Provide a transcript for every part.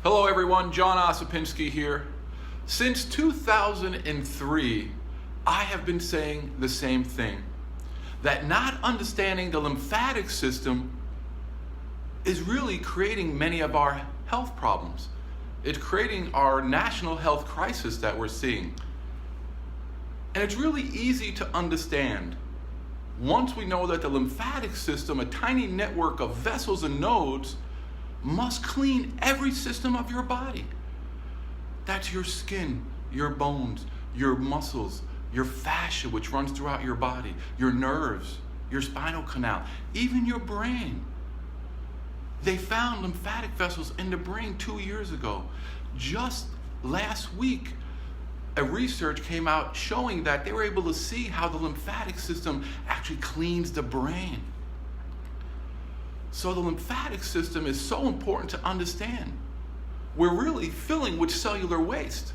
Hello everyone, John Osipinski here. Since 2003, I have been saying the same thing, that not understanding the lymphatic system is really creating many of our health problems. It's creating our national health crisis that we're seeing. And it's really easy to understand. Once we know that the lymphatic system, a tiny network of vessels and nodes, must clean every system of your body. That's your skin, your bones, your muscles, your fascia, which runs throughout your body, your nerves, your spinal canal, even your brain. They found lymphatic vessels in the brain 2 years ago. Just last week, a research came out showing that they were able to see how the lymphatic system actually cleans the brain. So the lymphatic system is so important to understand. We're really filling with cellular waste,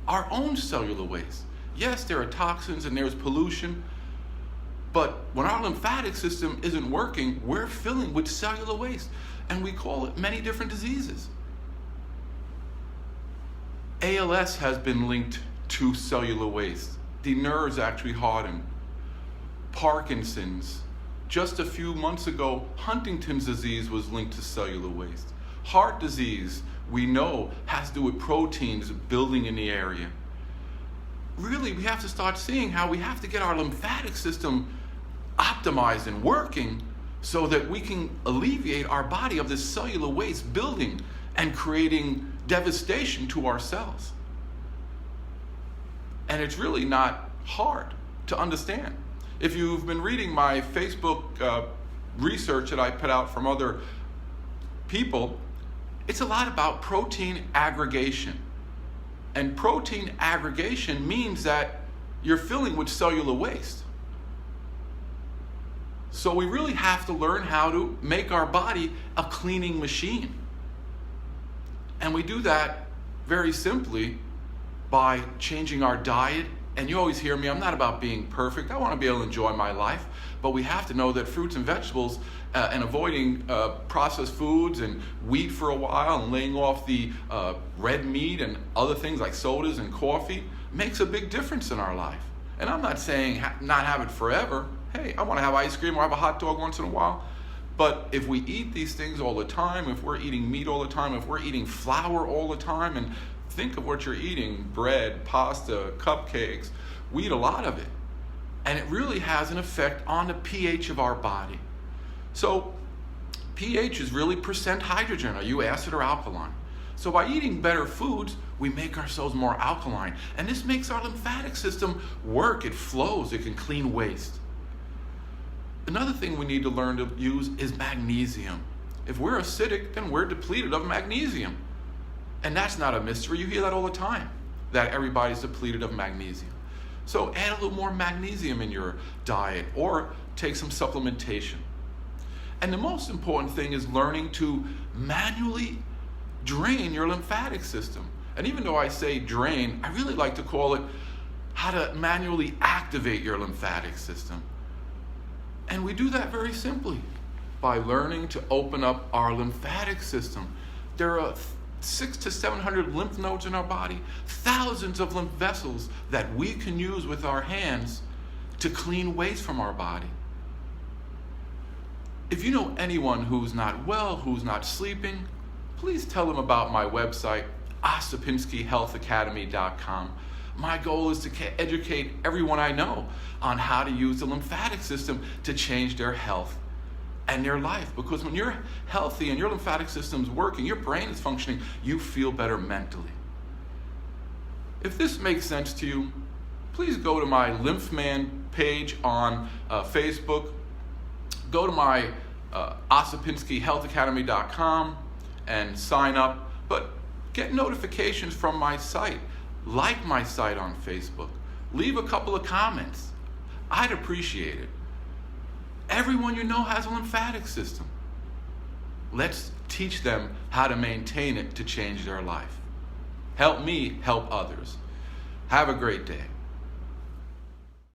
our own cellular waste. Yes, there are toxins and there's pollution, but when our lymphatic system isn't working, we're filling with cellular waste, and we call it many different diseases. ALS has been linked to cellular waste. The nerves actually harden. Parkinson's. Just a few months ago, Huntington's disease was linked to cellular waste. Heart disease, we know, has to do with proteins building in the area. Really, we have to start seeing how we have to get our lymphatic system optimized and working so that we can alleviate our body of this cellular waste building and creating devastation to our cells. And it's really not hard to understand. If you've been reading my Facebook research that I put out from other people, it's a lot about protein aggregation. And protein aggregation means that you're filling with cellular waste. So we really have to learn how to make our body a cleaning machine. And we do that very simply by changing our diet. And you always hear me, I'm not about being perfect. I want to be able to enjoy my life. But we have to know that fruits and vegetables and avoiding processed foods and wheat for a while and laying off the red meat and other things like sodas and coffee makes a big difference in our life. And I'm not saying not have it forever. Hey, I want to have ice cream or have a hot dog once in a while. But if we eat these things all the time, if we're eating meat all the time, if we're eating flour all the time, and think of what you're eating, bread, pasta, cupcakes, we eat a lot of it. And it really has an effect on the pH of our body. So pH is really percent hydrogen. Are you acid or alkaline? So by eating better foods, we make ourselves more alkaline. And this makes our lymphatic system work. It flows. It can clean waste. Another thing we need to learn to use is magnesium. If we're acidic, then we're depleted of magnesium. And that's not a mystery. You hear that all the time, that everybody's depleted of magnesium. So add a little more magnesium in your diet or take some supplementation. And the most important thing is learning to manually drain your lymphatic system. And even though I say drain, I really like to call it how to manually activate your lymphatic system. And we do that very simply by learning to open up our lymphatic system. There are 600 to 700 lymph nodes in our body, thousands of lymph vessels that we can use with our hands to clean waste from our body. If you know anyone who's not well, who's not sleeping, please tell them about my website, osipinskihealthacademy.com. My goal is to educate everyone I know on how to use the lymphatic system to change their health and their life. Because when you're healthy and your lymphatic system's working, your brain is functioning, you feel better mentally. If this makes sense to you, please go to my LymphMan page on Facebook. Go to my osipinskihealthacademy.com and sign up. But get notifications from my site. Like my site on Facebook. Leave a couple of comments. I'd appreciate it. Everyone you know has a lymphatic system. Let's teach them how to maintain it to change their life. Help me help others. Have a great day.